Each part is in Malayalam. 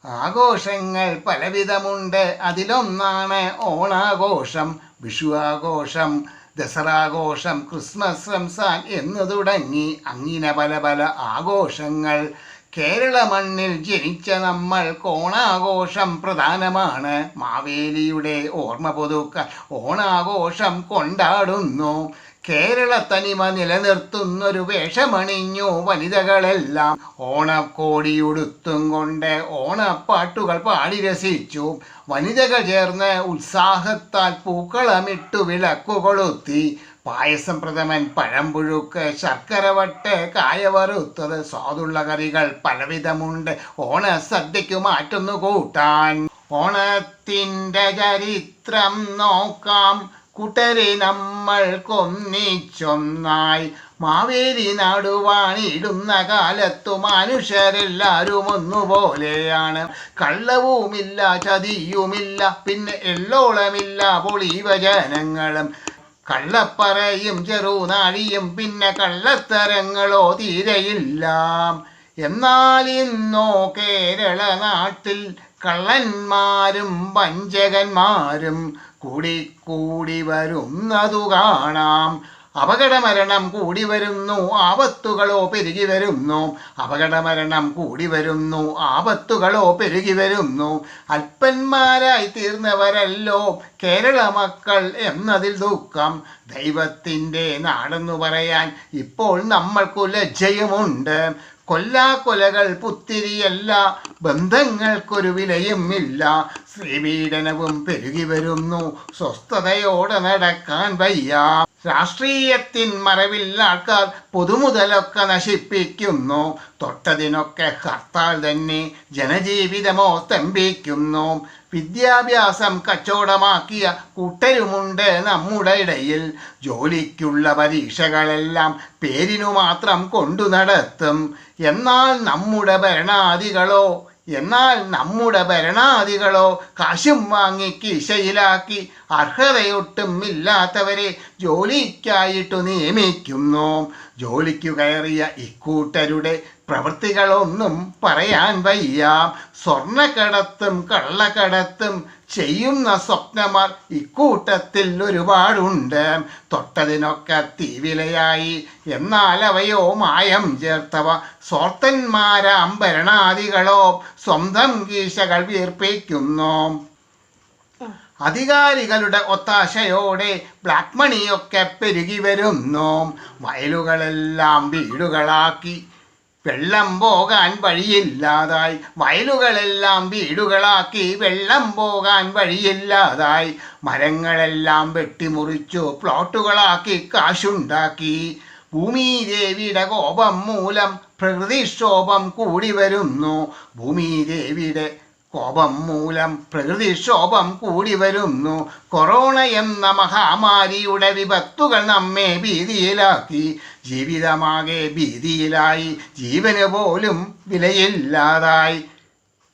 ആഘോഷങ്ങൾ പലവിധമുണ്ട്. അതിലൊന്നാണ് ഓണാഘോഷം, വിഷു ആഘോഷം, ദസറാഘോഷം, ക്രിസ്മസ്, റംസാൻ എന്നു തുടങ്ങി അങ്ങനെ പല പല ആഘോഷങ്ങൾ. കേരള മണ്ണിൽ ജനിച്ച നമ്മൾക്ക് ഓണാഘോഷം പ്രധാനമാണ്. മാവേലിയുടെ ഓർമ്മ പുതുക്കാൻ ഓണാഘോഷം കൊണ്ടാടുന്നു. കേരള തനിമ നിലനിർത്തുന്നൊരു വേഷമണിഞ്ഞു വനിതകളെല്ലാം. ഓണക്കോടിയുടുത്തും കൊണ്ട് ഓണപ്പാട്ടുകൾ പാടി രസിച്ചു. വനിതകൾ ചേർന്ന് ഉത്സാഹത്താൽ പൂക്കളമിട്ടു വിളക്കുകൊളുത്തി. പായസം, പ്രഥമൻ, പഴംപുഴുക്ക്, ശർക്കര വട്ട്, കായ വറുത്തത്, സ്വാദുള്ള കറികൾ പലവിധമുണ്ട് ഓണസദ്യയ്ക്കു മാറ്റുന്നു കൂട്ടാൻ. ഓണത്തിൻ്റെ ചരിത്രം നോക്കാം കൂട്ടരെ നമ്മൾക്കൊന്നിച്ചൊന്നായി. മാവേലി നാടുവാണിടുന്ന കാലത്തു മനുഷ്യരെല്ലാവരും ഒന്നുപോലെയാണ്. കള്ളവുമില്ല, ചതിയുമില്ല, പിന്നെ എള്ളോളമില്ല പൊളിവചനങ്ങളും. കള്ളപ്പറയും ചെറുനാഴിയും പിന്നെ കള്ളത്തരങ്ങളോ തീരെയില്ല. എന്നാൽ ഇന്നോ കേരള നാട്ടിൽ കള്ളന്മാരും വഞ്ചകന്മാരും കൂടി വരുന്നതു കാണാം. അപകടമരണം കൂടി വരുന്നു, ആപത്തുകളോ പെരുകി വരുന്നു. അപകടമരണം കൂടി വരുന്നു, ആപത്തുകളോ പെരുകി വരുന്നു. അല്പന്മാരായി തീർന്നവരല്ലോ കേരള മക്കൾ എന്നതിൽ ദുഃഖം. ദൈവത്തിൻ്റെ നാടെന്നു പറയാൻ ഇപ്പോൾ നമ്മൾക്കു ലജ്ജയുമുണ്ട്. കൊല്ലാക്കൊലകൾ പുത്തിരിയല്ല, ബന്ധങ്ങൾക്കൊരു വിലയുമില്ല. സ്ത്രീപീഡനവും പെരുകി വരുന്നു, സ്വസ്ഥതയോടെ നടക്കാൻ വയ്യ. രാഷ്ട്രീയത്തിൻ മറവിൽ ആൾക്കാർ പൊതുമുതലൊക്കെ നശിപ്പിക്കുന്നു. തൊട്ടതിനൊക്കെ ഹർത്താൽ തന്നെ ജനജീവിതമോ സ്തംഭിക്കുന്നു. വിദ്യാഭ്യാസം കച്ചവടമാക്കിയ കൂട്ടരുമുണ്ട് നമ്മുടെ ഇടയിൽ. ജോലിക്കുള്ള പരീക്ഷകളെല്ലാം പേരിനു മാത്രം കൊണ്ടു നടത്തും. എന്നാൽ നമ്മുടെ ഭരണാധികളോ കാശും വാങ്ങി കീശയിലാക്കി അർഹതയൊട്ടും ഇല്ലാത്തവരെ ജോലിക്കായിട്ടു നിയമിക്കുന്നു. ജോലിക്കു കയറിയ ഇക്കൂട്ടരുടെ പ്രവൃത്തികളൊന്നും പറയാൻ വയ്യ. സ്വർണ്ണക്കടത്തും കള്ളക്കടത്തും ചെയ്യുന്ന സ്വപ്നമാർ ഇക്കൂട്ടത്തിൽ ഒരുപാടുണ്ട്. തൊട്ടതിനൊക്കെ തീവിലയായി, എന്നാൽ അവയോ മായം ചേർത്തവ. സ്വാർത്ഥന്മാരാം ഭരണാധികളോ സ്വന്തം കീശകൾ വീർപ്പിക്കുന്നു. അധികാരികളുടെ ഒത്താശയോടെ ബ്ലാക്ക് മണിയൊക്കെ പെരുകി വരുന്നു. വയലുകളെല്ലാം വീടുകളാക്കി വെള്ളം പോകാൻ വഴിയില്ലാതായി. വയലുകളെല്ലാം വീടുകളാക്കി വെള്ളം പോകാൻ വഴിയില്ലാതായി. മരങ്ങളെല്ലാം വെട്ടിമുറിച്ചു പ്ലോട്ടുകളാക്കി കാശുണ്ടാക്കി. ഭൂമിദേവിയുടെ കോപം മൂലം പ്രകൃതിക്ഷോഭം കൂടി വരുന്നു. ഭൂമിദേവിയുടെ കോപം മൂലം പ്രകൃതിക്ഷോഭം കൂടി വരുന്നു. കൊറോണ എന്ന മഹാമാരിയുടെ വിപത്തുകൾ നമ്മെ ഭീതിയിലാക്കി. ജീവിതമാകെ ഭീതിയിലായി, ജീവന് പോലും വിലയില്ലാതായി.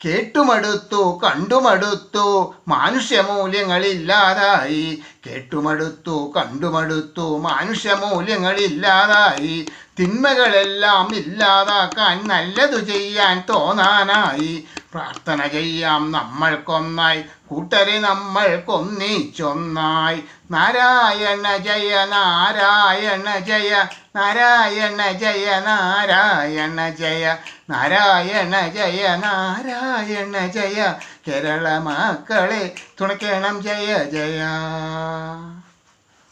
കേട്ടുമടുത്തു കണ്ടുമടുത്തു മാനുഷ്യമൂല്യങ്ങളില്ലാതായി. കേട്ടുമടുത്തു കണ്ടുമടുത്തു മാനുഷ്യമൂല്യങ്ങളില്ലാതായി. തിന്മകളെല്ലാം ഇല്ലാതാക്കാൻ നല്ലതു ചെയ്യാൻ തോന്നാനായി. പ്രാർത്ഥന ചെയ്യാം നമ്മൾക്കൊന്നായി, കൂട്ടരെ നമ്മൾക്കൊന്നിച്ചൊന്നായി. നാരായണ ജയ നാരായണ ജയ നാരായണ ജയ നാരായണ ജയ നാരായണ ജയ നാരായണ ജയ. കേരള മക്കളെ തുണയ്ക്കണം ജയ ജയ.